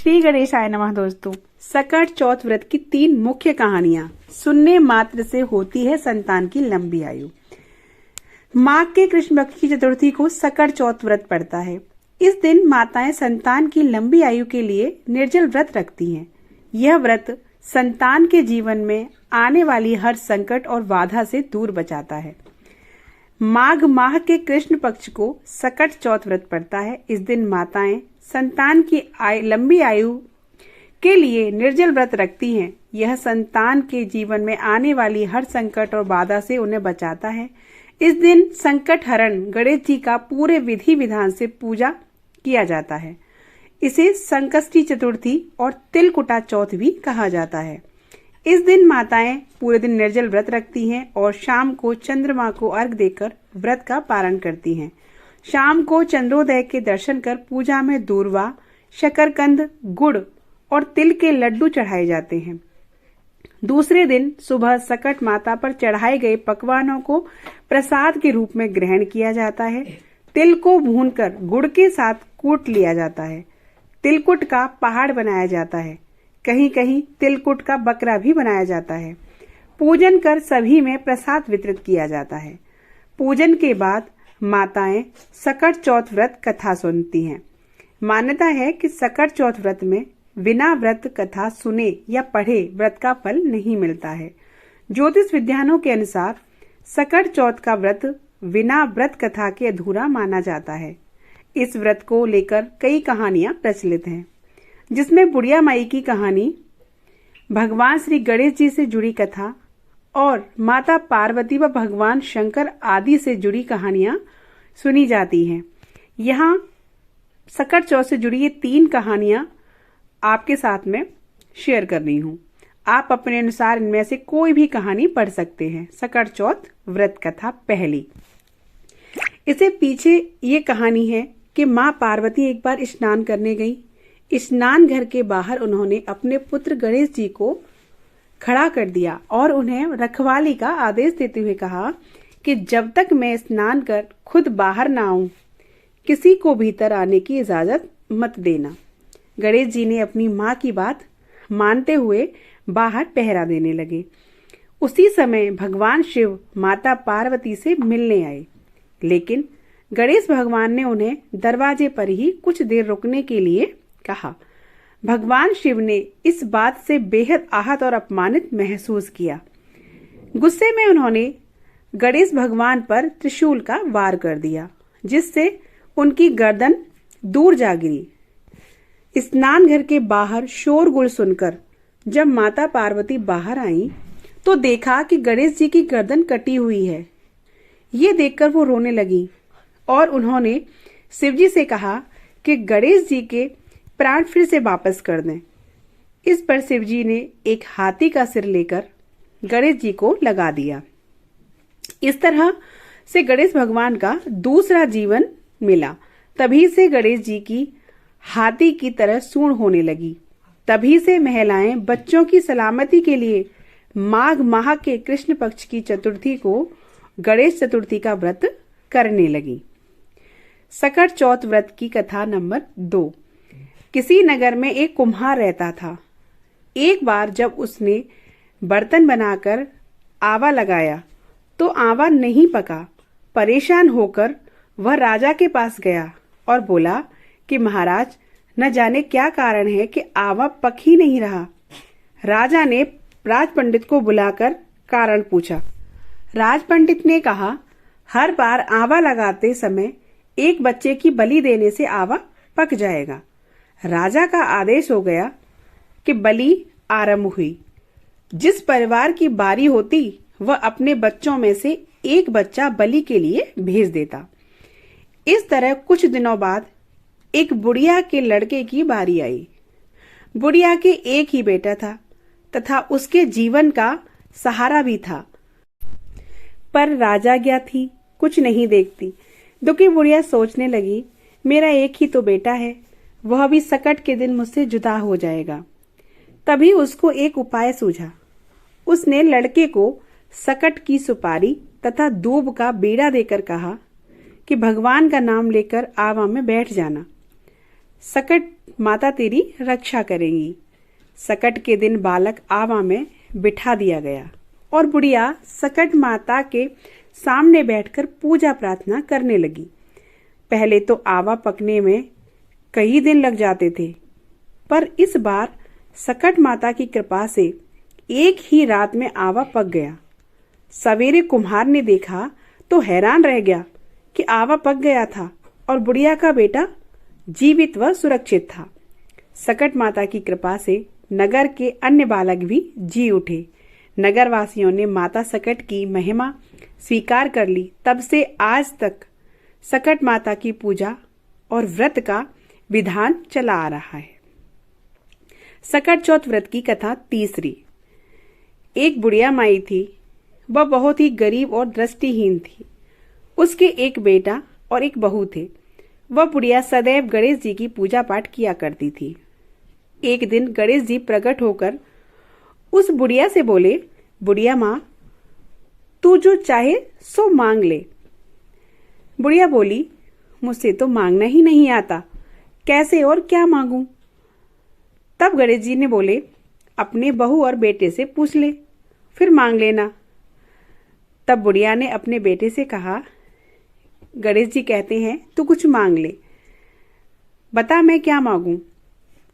श्री गणेशाय नमः। दोस्तों, सकट चौथ व्रत की 3 मुख्य कहानियां सुनने मात्र से होती है संतान की लंबी आयु। माघ के कृष्ण पक्ष की चतुर्थी को सकट चौथ व्रत पड़ता है। इस दिन माताएं संतान की लंबी आयु के लिए निर्जल व्रत रखती हैं। यह व्रत संतान के जीवन में आने वाली हर संकट और बाधा से दूर बचाता है। माघ माह के कृष्ण पक्ष को सकट चौथ व्रत पड़ता है। इस दिन माताएं संतान की लंबी आयु के लिए निर्जल व्रत रखती हैं। यह संतान के जीवन में आने वाली हर संकट और बाधा से उन्हें बचाता है। इस दिन संकट हरण गणेश जी का पूरे विधि विधान से पूजा किया जाता है। इसे संकष्टी चतुर्थी और तिलकुटा चौथ भी कहा जाता है। इस दिन माताएं पूरे दिन निर्जल व्रत रखती हैं और शाम को चंद्रमा को अर्घ देकर व्रत का पारण करती हैं। शाम को चंद्रोदय के दर्शन कर पूजा में दूर्वा, शकरकंद, गुड़ और तिल के लड्डू चढ़ाए जाते हैं। दूसरे दिन सुबह सकट माता पर चढ़ाए गए पकवानों को प्रसाद के रूप में ग्रहण किया जाता है। तिल को भूनकर गुड़ के साथ कूट लिया जाता है। तिलकुट का पहाड़ बनाया जाता है। कहीं कहीं तिलकुट का बकरा भी बनाया जाता है। पूजन कर सभी में प्रसाद वितरित किया जाता है। पूजन के बाद माताएं सकट चौथ व्रत कथा सुनती हैं। मान्यता है कि सकट चौथ व्रत में बिना व्रत कथा सुने या पढ़े व्रत का फल नहीं मिलता है। ज्योतिष विद्वानों के अनुसार सकट चौथ का व्रत बिना व्रत कथा के अधूरा माना जाता है। इस व्रत को लेकर कई कहानियां प्रचलित हैं, जिसमें बुढ़िया माई की कहानी, भगवान श्री गणेश जी से जुड़ी कथा और माता पार्वती व भगवान शंकर आदि से जुड़ी कहानियां सुनी जाती हैं। यहाँ सकट चौथ से जुड़ी ये 3 कहानियां आपके साथ में शेयर कर रही हूँ। आप अपने अनुसार इनमें से कोई भी कहानी पढ़ सकते हैं। सकट चौथ व्रत कथा पहली। इसे पीछे ये कहानी है कि माँ पार्वती एक बार स्नान करने गई। स्नान घर के बाहर उन्होंने अपने पुत्र गणेश जी को खड़ा कर दिया और उन्हें रखवाली का आदेश देते हुए कहा कि जब तक मैं स्नान कर खुद बाहर ना आऊं, किसी को भीतर आने की इजाजत मत देना। गणेश जी ने अपनी माँ की बात मानते हुए बाहर पहरा देने लगे। उसी समय भगवान शिव माता पार्वती से मिलने आए, लेकिन गणेश भगवान ने उन्हें दरवाजे पर ही कुछ देर रुकने के लिए कहा। भगवान शिव ने इस बात से बेहद आहत और अपमानित महसूस किया। गुस्से में उन्होंने गणेश भगवान पर त्रिशूल का वार कर दिया, जिससे उनकी गर्दन दूर जा गिरी। स्नान घर के बाहर शोरगुल सुनकर जब माता पार्वती बाहर आईं, तो देखा कि गणेश जी की गर्दन कटी हुई है। ये देखकर वो रोने लगी और उन्होंने शिवजी से कहा कि गणेश जी के प्राण फिर से वापस कर दें। इस पर शिवजी ने एक हाथी का सिर लेकर गणेश जी को लगा दिया। इस तरह से गणेश भगवान का दूसरा जीवन मिला। तभी से गणेश जी की हाथी की तरह सूंड होने लगी। तभी से महिलाएं बच्चों की सलामती के लिए माघ माह के कृष्ण पक्ष की चतुर्थी को गणेश चतुर्थी का व्रत करने लगी। सकट चौथ व्रत की कथा नंबर 2। किसी नगर में एक कुम्हार रहता था। एक बार जब उसने बर्तन बनाकर आवा लगाया तो आवा नहीं पका। परेशान होकर वह राजा के पास गया और बोला कि महाराज, न जाने क्या कारण है कि आवा पक ही नहीं रहा। राजा ने राज पंडित को बुलाकर कारण पूछा। राज पंडित ने कहा, हर बार आवा लगाते समय एक बच्चे की बलि देने से आवा पक जाएगा। राजा का आदेश हो गया कि बलि आरंभ हुई। जिस परिवार की बारी होती वह अपने बच्चों में से एक बच्चा बलि के लिए भेज देता। इस तरह कुछ दिनों बाद एक बुढ़िया के लड़के की बारी आई। बुढ़िया के एक ही बेटा था तथा उसके जीवन का सहारा भी था, पर राजाज्ञा थी, कुछ नहीं देखती। दुखी बुढ़िया सोचने लगी, मेरा एक ही तो बेटा है, वह भी सकट के दिन मुझसे जुदा हो जाएगा। तभी उसको एक उपाय सूझा। उसने लड़के को सकट की सुपारी तथा दूब का बीड़ा देकर कहा कि भगवान का नाम लेकर आवा में बैठ जाना। सकट माता तेरी रक्षा करेंगी। सकट के दिन बालक आवा में बिठा दिया गया और बुढ़िया सकट माता के सामने बैठकर पूजा प्रार्थना करने लगी। पहले तो आवा पकने में कई दिन लग जाते थे, पर इस बार सकट माता की कृपा से एक ही रात में आवा पक गया। सवेरे कुम्हार ने देखा तो हैरान रह गया कि आवा पक गया था और बुढ़िया का बेटा जीवित व सुरक्षित था। सकट माता की कृपा से नगर के अन्य बालक भी जी उठे। नगर वासियों ने माता सकट की महिमा स्वीकार कर ली। तब से आज तक सकट माता की पूजा और व्रत का विधान चला आ रहा है। सकट चौथ व्रत की कथा तीसरी। एक बुढ़िया माई थी। वह बहुत ही गरीब और दृष्टिहीन थी। उसके एक बेटा और एक बहू थे। वह बुढ़िया सदैव गणेश जी की पूजा पाठ किया करती थी। एक दिन गणेश जी प्रकट होकर उस बुढ़िया से बोले, बुढ़िया माँ, तू जो चाहे सो मांग ले। बुढ़िया बोली, मुझसे तो मांगना ही नहीं आता, कैसे और क्या मांगूं? तब गणेश जी ने बोले, अपने बहू और बेटे से पूछ ले, फिर मांग लेना। तब बुढ़िया ने अपने बेटे से कहा, गणेश जी कहते हैं तू कुछ मांग ले, बता मैं क्या मांगूं?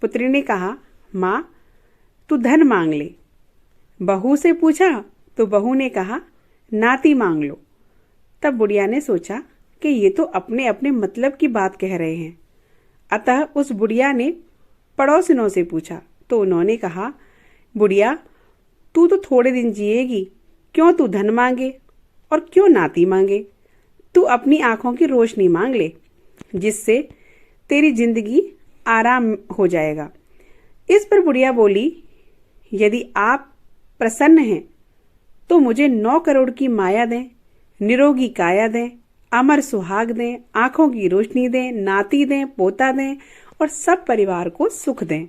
पुत्री ने कहा, माँ तू धन मांग ले। बहू से पूछा तो बहू ने कहा, नाती मांग लो। तब बुढ़िया ने सोचा कि ये तो अपने अपने मतलब की बात कह रहे हैं। अतः उस बुढ़िया ने पड़ोसिनों से पूछा तो उन्होंने कहा, बुढ़िया तू तो थोड़े दिन जिएगी, क्यों तू धन मांगे और क्यों नाती मांगे? तू अपनी आंखों की रोशनी मांग ले, जिससे तेरी जिंदगी आराम हो जाएगा। इस पर बुढ़िया बोली, यदि आप प्रसन्न हैं तो मुझे 9 करोड़ की माया दें, निरोगी काया दें, अमर सुहाग दें, आंखों की रोशनी दें, नाती दें, पोता दें और सब परिवार को सुख दें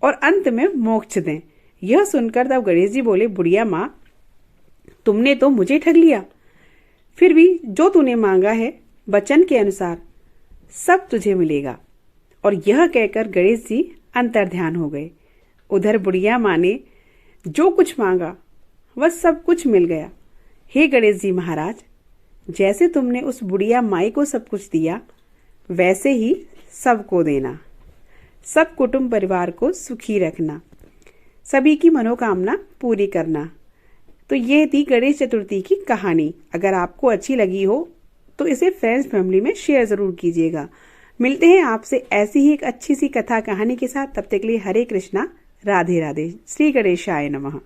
और अंत में मोक्ष दें। यह सुनकर तब गणेश जी बोले, बुढ़िया माँ, तुमने तो मुझे ठग लिया। फिर भी जो तूने मांगा है वचन के अनुसार सब तुझे मिलेगा। और यह कहकर गणेश जी अंतर्ध्यान हो गए। उधर बुढ़िया माँ ने जो कुछ मांगा वह सब कुछ मिल गया। हे गणेश जी महाराज, जैसे तुमने उस बुढ़िया माई को सब कुछ दिया, वैसे ही सबको देना। सब कुटुंब परिवार को सुखी रखना, सभी की मनोकामना पूरी करना। तो ये थी गणेश चतुर्थी की कहानी। अगर आपको अच्छी लगी हो तो इसे फ्रेंड्स फैमिली में शेयर जरूर कीजिएगा। मिलते हैं आपसे ऐसी ही एक अच्छी सी कथा कहानी के साथ। तब तक के लिए हरे कृष्णा, राधे राधे, श्री गणेशाय नमः।